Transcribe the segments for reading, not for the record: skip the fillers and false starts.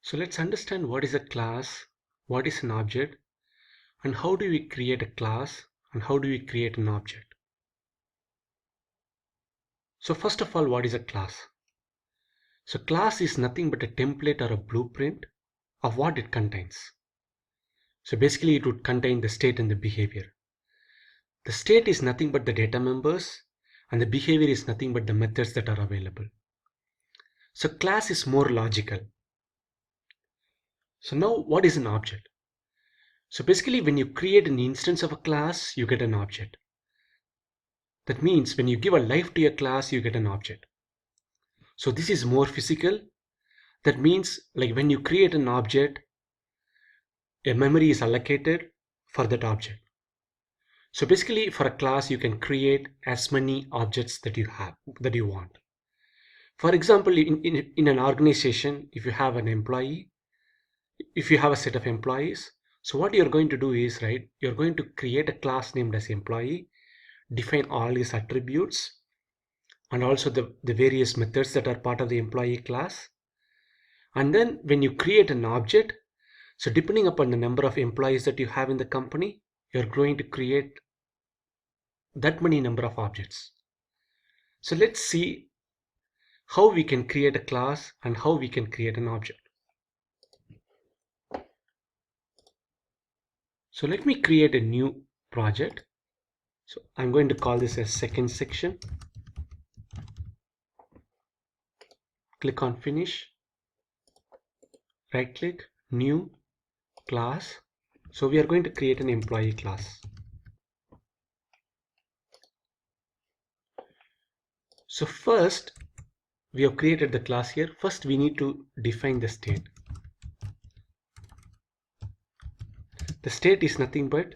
So let's understand what is a class, what is an object, and how do we create a class and how do we create an object. So first of all, what is a class? So class is nothing but a template or a blueprint of what it contains. So basically it would contain the state and the behavior. The state is nothing but the data members and the behavior is nothing but the methods that are available. So class is more logical. So now what is an object? So basically when you create an instance of a class, you get an object. That means when you give a life to your class, you get an object. So this is more physical. That means like when you create an object, a memory is allocated for that object. So basically for a class, you can create as many objects that you want. For example, in an organization, if you have an employee, if you have a set of employees, so what you're going to do is, right, you're going to create a class named as employee, define all his attributes, and also the various methods that are part of the employee class. And then when you create an object, so depending upon the number of employees that you have in the company, you're going to create that many number of objects. So let's see how we can create a class and how we can create an object. So let me create a new project. So I'm going to call this as second section. Click on finish, right click, new class. So we are going to create an employee class. So first we have created the class here. First we need to define the state. The state is nothing but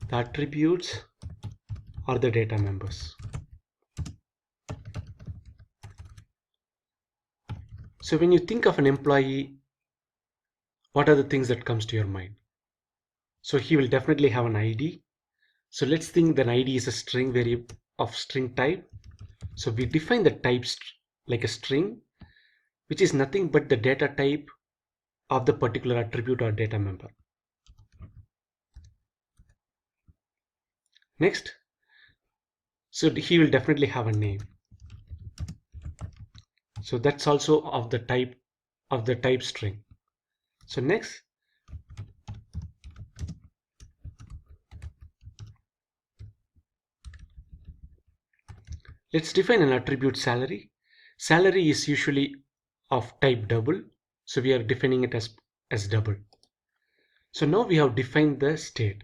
the attributes or the data members. So when you think of an employee, what are the things that comes to your mind? So he will definitely have an ID. So let's think that ID is a string variable of string type. So we define the type like a string, which is nothing but the data type of the particular attribute or data member. Next, so he will definitely have a name. So that's also of the type string. So next, let's define an attribute salary. Salary is usually of type double. So we are defining it as double. So now we have defined the state.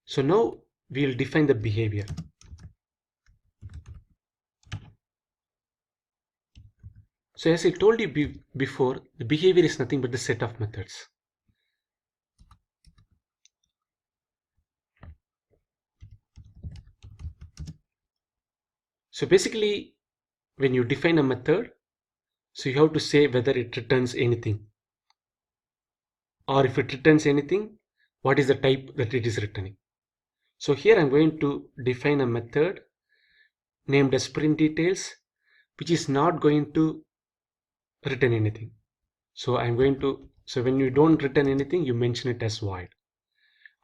So now we will define the behavior. So as I told you before, the behavior is nothing but the set of methods. So basically, when you define a method, so you have to say whether it returns anything. Or if it returns anything, what is the type that it is returning. So here I'm going to define a method named as print details, which is not going to return anything. So when you don't return anything, you mention it as void.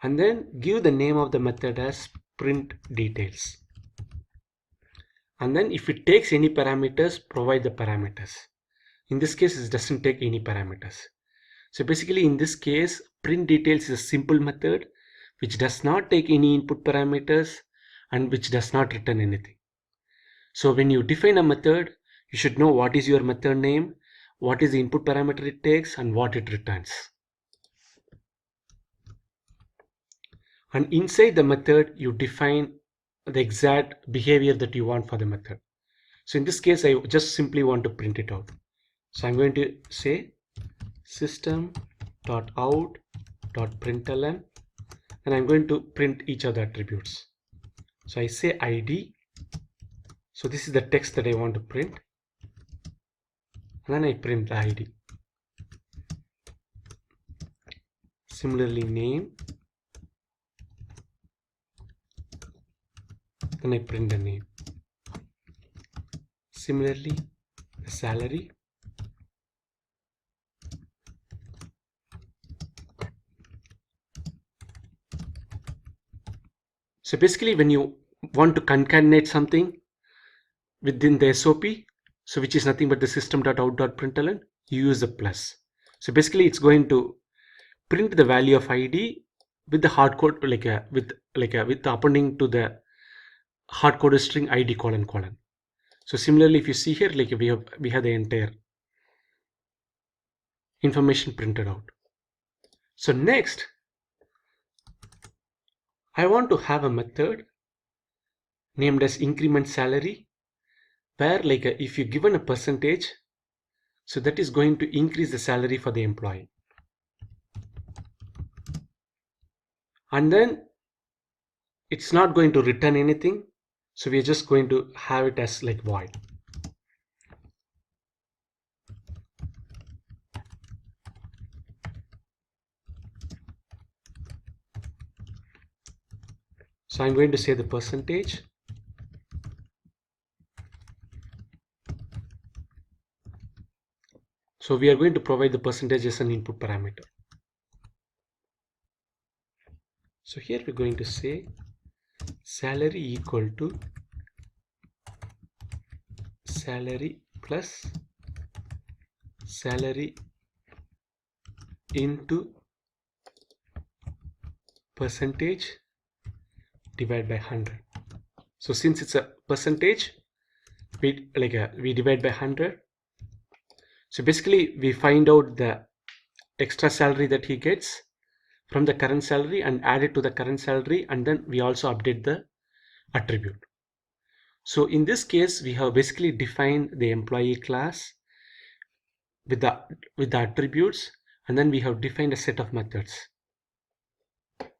And then give the name of the method as print details. And then if it takes any parameters, provide the parameters. In this case, it doesn't take any parameters. So basically in this case, print details is a simple method which does not take any input parameters and which does not return anything. So when you define a method, you should know what is your method name, what is the input parameter it takes, and what it returns. And inside the method, you define the exact behavior that you want for the method. So in this case, I just simply want to print it out. So I'm going to say system.out.println, and I'm going to print each of the attributes. So I say ID. So this is the text that I want to print. And then I print the ID. Similarly, name. Then I print the name. Similarly, the salary. So basically when you want to concatenate something within the SOP, so which is nothing but the system.out.println, you use the plus. So basically it's going to print the value of ID with the hard code, with the appending to the hard coded string ID colon colon. So similarly, if you see here, like we have the entire information printed out. So next, I want to have a method named as increment salary, where if you given a percentage, so that is going to increase the salary for the employee. And then it's not going to return anything. So we are just going to have it as like void. So I'm going to say the percentage. So we are going to provide the percentage as an input parameter. So here we're going to say salary equal to salary plus salary into percentage divided by 100. So since it's a percentage, we divide by 100. So basically we find out the extra salary that he gets from the current salary and add it to the current salary, and then we also update the attribute. So in this case we have basically defined the employee class with the attributes, and then we have defined a set of methods.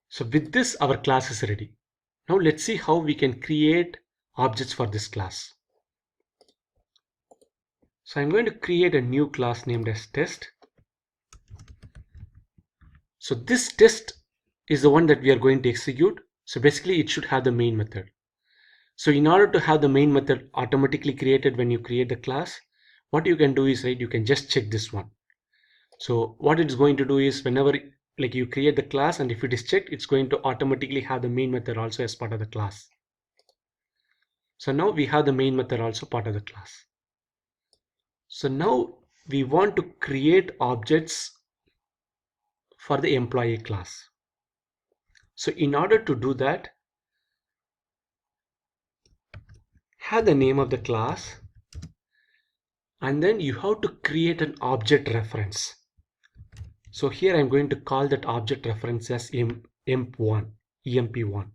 So with this our class is ready. Now let's see how we can create objects for this class. So I'm going to create a new class named as test. So this test is the one that we are going to execute. So basically it should have the main method. So in order to have the main method automatically created when you create the class, what you can do is, you can just check this one. So what it's going to do is, whenever you create the class and if it is checked, it's going to automatically have the main method also as part of the class. So now we have the main method also part of the class. So now we want to create objects for the employee class. So in order to do that, have the name of the class, and then you have to create an object reference. So here I'm going to call that object reference as emp1, emp1.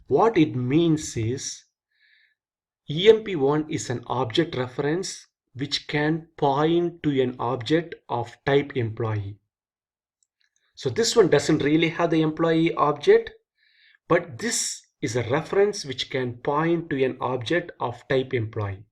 What it means is, emp1 is an object reference which can point to an object of type employee. So this one doesn't really have the employee object, but this is a reference which can point to an object of type employee.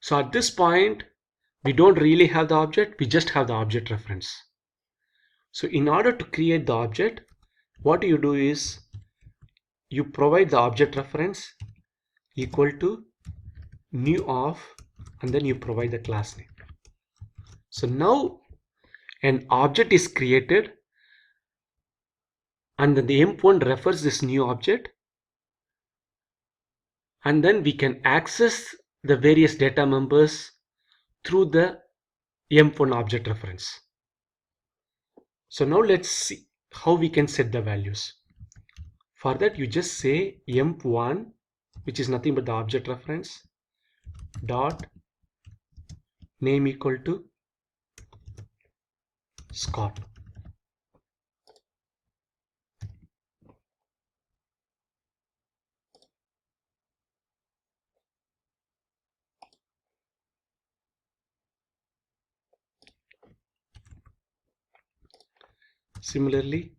So at this point, we don't really have the object, we just have the object reference. So in order to create the object, what you do is, you provide the object reference equal to new of, and then you provide the class name. So now an object is created, and then the emp1 refers this new object, and then we can access the various data members through the emp1 object reference. So now let's see how we can set the values. For that, you just say emp1, which is nothing but the object reference, dot name equal to Scott. Similarly,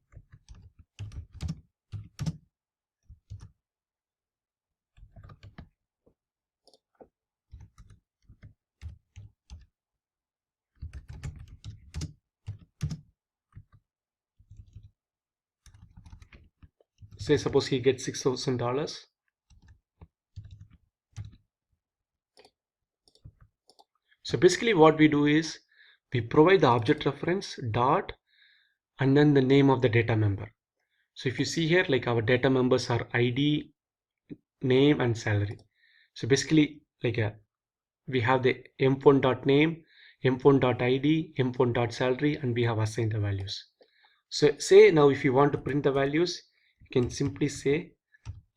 Say suppose he gets $6,000. So basically what we do is we provide the object reference dot and then the name of the data member. So if you see here, like our data members are ID, name and salary. So basically we have the m1.name, m1.id, m1.salary, and we have assigned the values. So say now if you want to print the values, you can simply say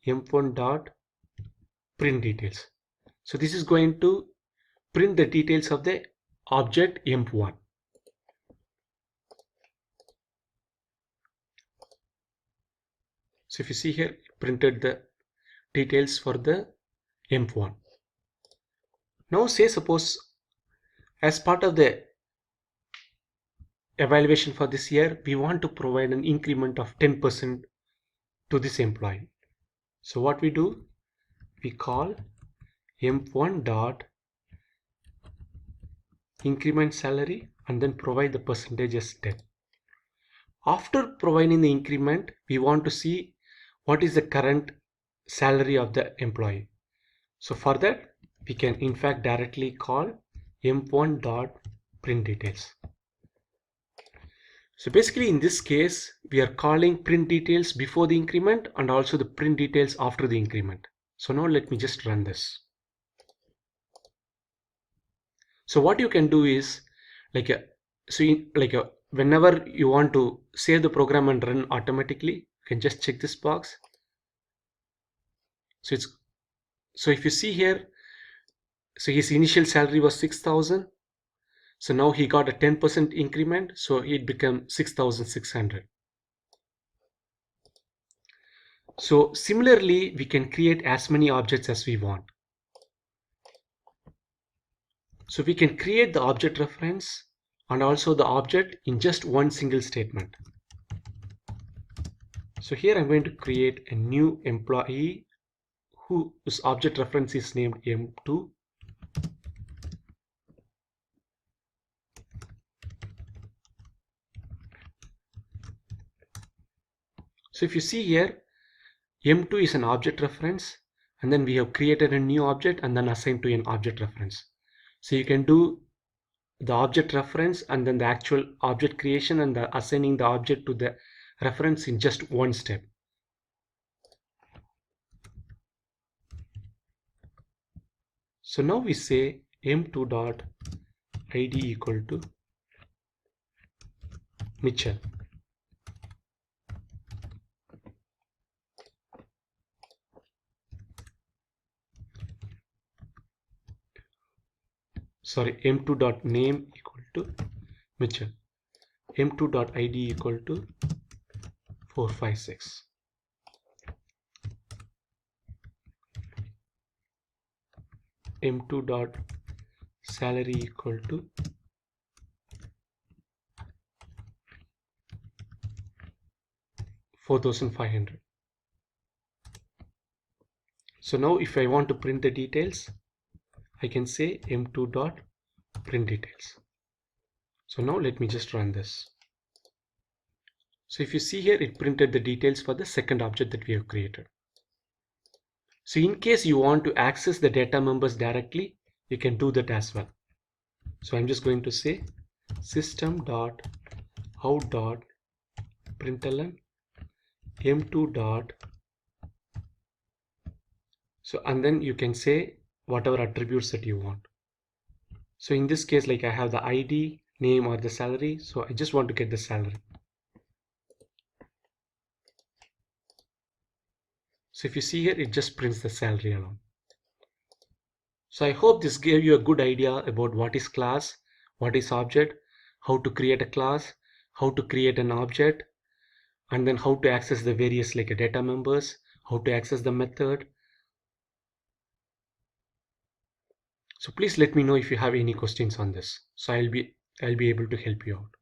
m1.print details. So this is going to print the details of the object emp1. So if you see here, it printed the details for the emp1. Now say suppose as part of the evaluation for this year, we want to provide an increment of 10% to this employee. So what we do, we call emp1 dot increment salary and then provide the percentage as 10. After providing the increment, we want to see what is the current salary of the employee. So for that, we can in fact directly call emp1 dot print details. So basically in this case, we are calling print details before the increment and also the print details after the increment. So now let me just run this. So what you can do is whenever you want to save the program and run automatically, you can just check this box. So if you see here, so his initial salary was 6,000. So now he got a 10% increment, so it became 6,600. So similarly, we can create as many objects as we want. So we can create the object reference and also the object in just one single statement. So here I'm going to create a new employee whose object reference is named M2. So if you see here, M2 is an object reference, and then we have created a new object and then assigned to an object reference. So you can do the object reference and then the actual object creation and the assigning the object to the reference in just one step. So now we say m2 dot id equal to Mitchell. Sorry, m2 dot name equal to Mitchell. m2 dot id equal to 456. m2 dot salary equal to 4,500. So now if I want to print the details, I can say m2 dot print details. So now let me just run this. So if you see here, it printed the details for the second object that we have created. So in case you want to access the data members directly, you can do that as well. So I'm just going to say system.out.println m2 dot. So and then you can say whatever attributes that you want. So in this case, like I have the ID, name or the salary. So I just want to get the salary. So if you see here, it just prints the salary alone. So I hope this gave you a good idea about what is class, what is object, how to create a class, how to create an object, and then how to access the various data members, how to access the method. So please let me know if you have any questions on this. So I'll be able to help you out.